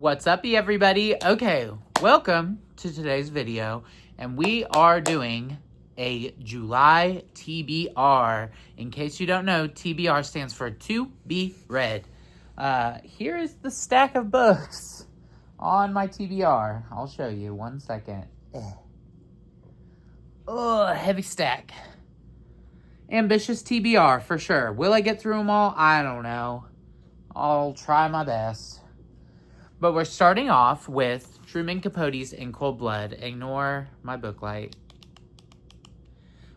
What's up, everybody? Okay, welcome to today's video, and we are doing a July TBR. In case you don't know, TBR stands for To Be Read. Here is the stack of books on my TBR. I'll show you, 1 second. Oh, heavy stack. Ambitious TBR, for sure. Will I get through them all? I don't know. I'll try my best. But we're starting off with Truman Capote's In Cold Blood. Ignore my book light.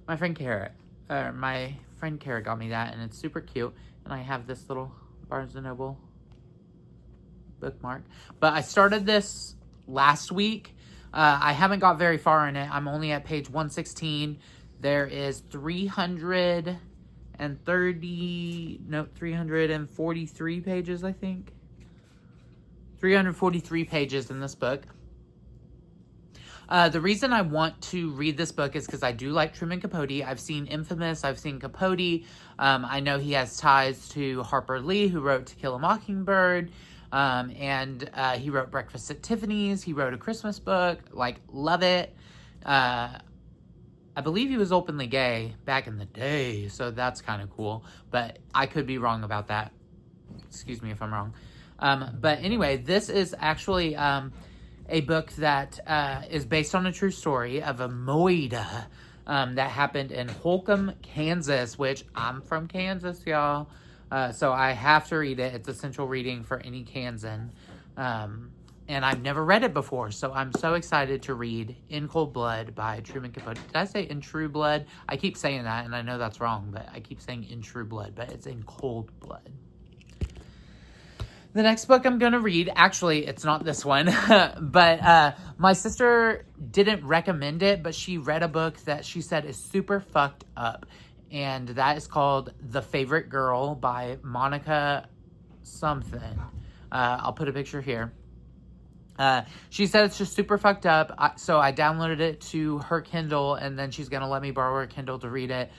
My friend Kara got me that, and it's super cute. And I have this little Barnes & Noble bookmark. But I started this last week. I haven't got very far in it. I'm only at page 116. There is 343 pages, I think. 343 pages in this book. The reason I want to read this book is because I do like Truman Capote. I've seen Infamous. I've seen Capote. I know he has ties to Harper Lee, who wrote To Kill a Mockingbird. And he wrote Breakfast at Tiffany's. He wrote a Christmas book. Love it. I believe he was openly gay back in the day, so that's kind of cool. But I could be wrong about that. Excuse me if I'm wrong. But anyway, this is actually a book that is based on a true story of a moida that happened in Holcomb, Kansas, which I'm from Kansas, y'all. So I have to read it. It's essential reading for any Kansan. And I've never read it before, so I'm so excited to read In Cold Blood by Truman Capote. Did I say In True Blood? I keep saying that, and I know that's wrong, but I keep saying In True Blood, but it's In Cold Blood. The next book I'm going to read, actually, it's not this one, but my sister didn't recommend it, but she read a book that she said is super fucked up, and that is called The Favorite Girl by Monica something. I'll put a picture here. She said it's just super fucked up, so I downloaded it to her Kindle, and then she's going to let me borrow her Kindle to read it.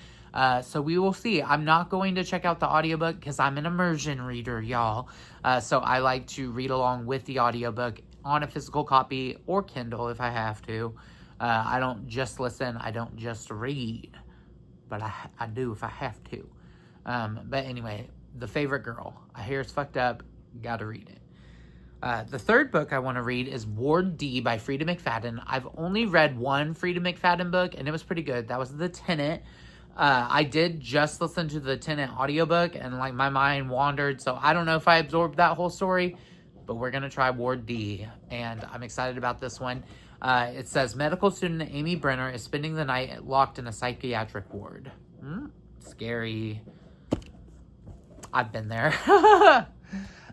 So we will see. I'm not going to check out the audiobook because I'm an immersion reader, y'all. So I like to read along with the audiobook on a physical copy or Kindle if I have to. I don't just listen. I don't just read. But I do if I have to. But anyway, The Favorite Girl. I hear it's fucked up. Gotta read it. The third book I want to read is Ward D by Freida McFadden. I've only read one Freida McFadden book, and it was pretty good. That was The Tenant. I did just listen to the Tenant audiobook, and my mind wandered, so I don't know if I absorbed that whole story, but we're going to try Ward D, and I'm excited about this one. It says, medical student Amy Brenner is spending the night locked in a psychiatric ward. Scary. I've been there.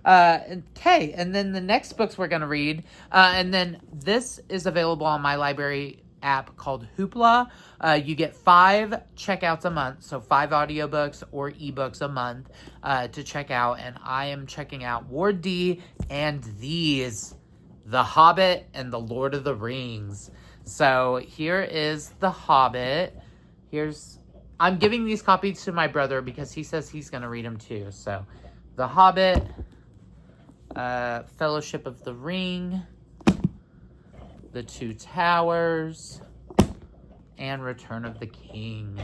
Okay, and then the next books we're going to read, and then this is available on my library app called Hoopla. You get 5 checkouts a month, so 5 audiobooks or ebooks a month to check out, and I am checking out Ward D and these, The Hobbit and The Lord of the Rings. So here is The Hobbit. I'm giving these copies to my brother because he says he's going to read them too. So The Hobbit, Fellowship of the Ring, The Two Towers, and Return of the King.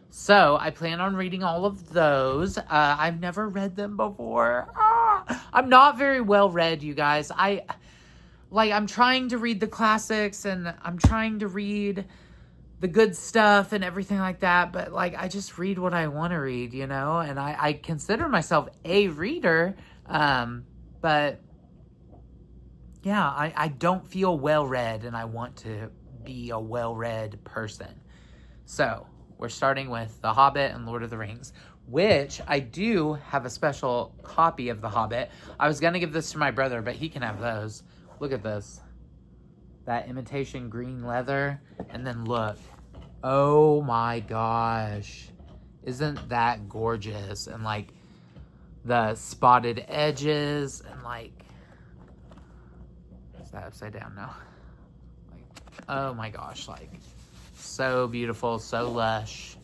So, I plan on reading all of those. I've never read them before. I'm not very well read, you guys. I'm trying to read the classics, and I'm trying to read the good stuff and everything like that, but, I just read what I want to read, and I consider myself a reader, but yeah, I don't feel well-read, and I want to be a well-read person. So, we're starting with The Hobbit and Lord of the Rings, which I do have a special copy of The Hobbit. I was going to give this to my brother, but he can have those. Look at this. That imitation green leather. And then look. Oh my gosh. Isn't that gorgeous? And the spotted edges and is that upside down now? Oh my gosh, so beautiful, so lush.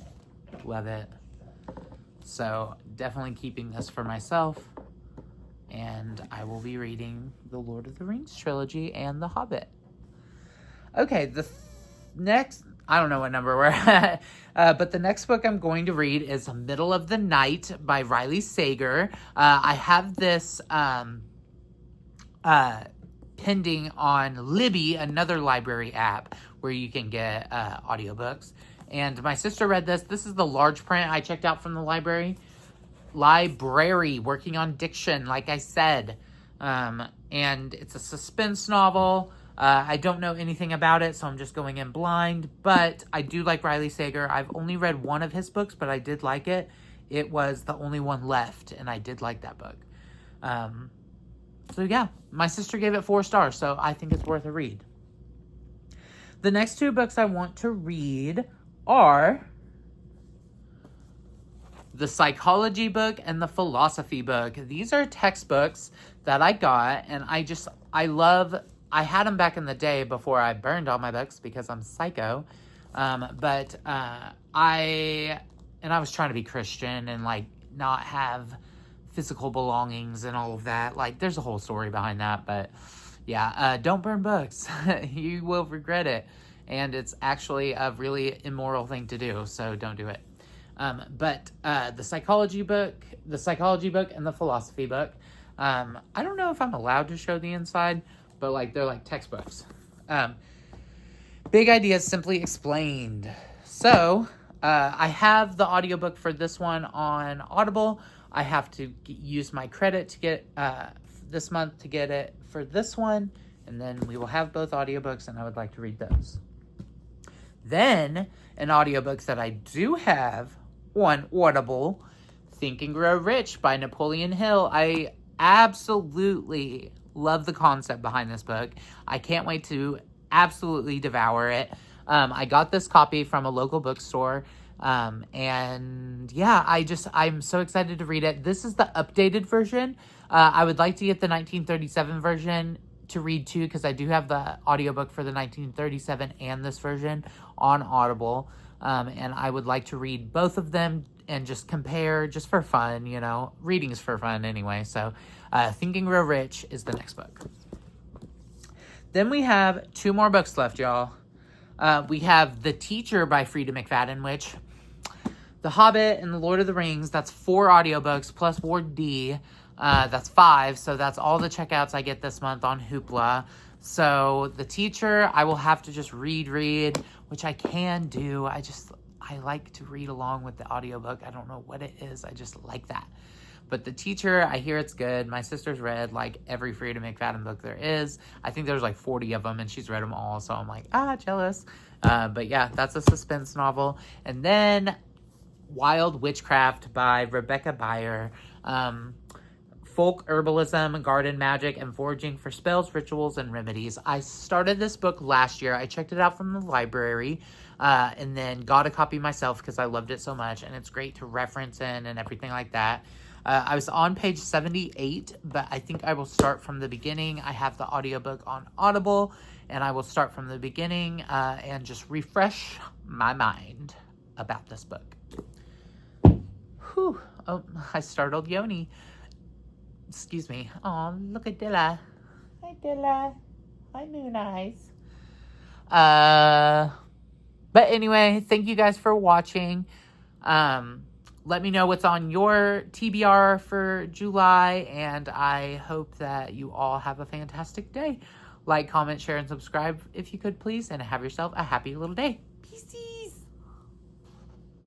Love it. So definitely keeping this for myself and I will be reading the Lord of the Rings trilogy and The Hobbit. Okay, next, I don't know what number we're at, but the next book I'm going to read is Middle of the Night by Riley Sager. I have this pending on Libby, another library app where you can get audiobooks. And my sister read this. This is the large print I checked out from the library. Working on diction, like I said. And it's a suspense novel. I don't know anything about it, so I'm just going in blind. But I do like Riley Sager. I've only read one of his books, but I did like it. It was the only one left, and I did like that book. So yeah, my sister gave it 4 stars, so I think it's worth a read. The next 2 books I want to read are the psychology book and the philosophy book. These are textbooks that I got, and I had them back in the day before I burned all my books because I'm psycho. But I was trying to be Christian and like not have physical belongings and all of that. Like, there's a whole story behind that, but yeah, don't burn books. You will regret it. And it's actually a really immoral thing to do, so don't do it. But the psychology book, and the philosophy book, I don't know if I'm allowed to show the inside, but like they're like textbooks. Big ideas simply explained. So I have the audiobook for this one on Audible. I have to use my credit to get this month to get it for this one, and then we will have both audiobooks, and I would like to read those. Then, an audiobook that I do have on Audible, Think and Grow Rich by Napoleon Hill. I absolutely love the concept behind this book. I can't wait to absolutely devour it. I got this copy from a local bookstore. And yeah, I'm so excited to read it. This is the updated version. I would like to get the 1937 version to read too, because I do have the audiobook for the 1937 and this version on Audible. And I would like to read both of them and just compare, just for fun, you know. Reading is for fun anyway. So Think and Grow Rich is the next book. Then we have 2 more books left, y'all. We have The Teacher by Frida McFadden, which The Hobbit and The Lord of the Rings, that's 4 audiobooks, plus Ward D, that's 5. So that's all the checkouts I get this month on Hoopla. So The Teacher, I will have to just read, which I can do. I like to read along with the audiobook. I don't know what it is. I just like that. But The Teacher, I hear it's good. My sister's read like every Frida McFadden book there is. I think there's like 40 of them, and she's read them all. So I'm like, jealous. But yeah, that's a suspense novel. And then Wild Witchcraft by Rebecca Beyer. Folk herbalism, garden magic, and foraging for spells, rituals, and remedies. I started this book last year. I checked it out from the library and then got a copy myself because I loved it so much. And it's great to reference in and everything like that. I was on page 78, but I think I will start from the beginning. I have the audiobook on Audible, and I will start from the beginning and just refresh my mind about this book. Whew. Oh, I startled Yoni. Excuse me. Oh, look at Dilla. Hi, Dilla. Hi, Moon Eyes. But anyway, thank you guys for watching. Let me know what's on your TBR for July, and I hope that you all have a fantastic day. Like, comment, share, and subscribe if you could, please, and have yourself a happy little day. Peace.